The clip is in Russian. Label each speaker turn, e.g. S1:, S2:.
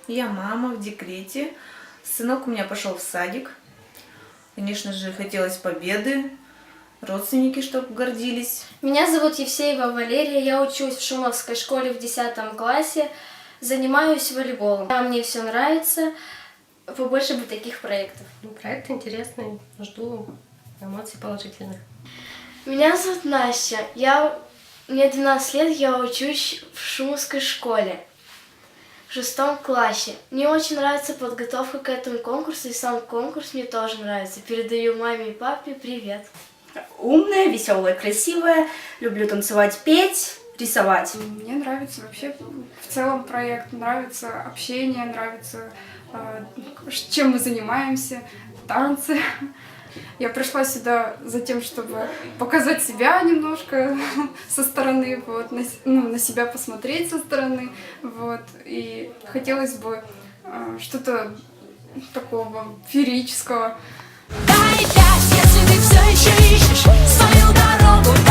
S1: Я мама в декрете. Сынок у меня пошел в садик. Конечно же, хотелось победы. Родственники, чтобы гордились.
S2: Меня зовут Евсеева Валерия. Я учусь в Шумовской школе в 10 классе. Занимаюсь волейболом. Мне все нравится. Побольше бы таких проектов.
S3: Проект интересный. Жду эмоций положительных.
S2: Меня зовут Настя. Мне 12 лет, я учусь в Шумовской школе в 6 классе. Мне очень нравится подготовка к этому конкурсу, и сам конкурс мне тоже нравится. Передаю маме и папе привет.
S4: Умная, веселая, красивая. Люблю танцевать, петь, рисовать.
S5: Мне нравится вообще в целом проект, нравится общение, нравится чем мы занимаемся, танцы. Я пришла сюда за тем, чтобы показать себя немножко со стороны, вот, на себя посмотреть со стороны, вот, и хотелось бы что-то такого феерического.
S6: Дай 5, если ты все еще ищешь свою дорогу.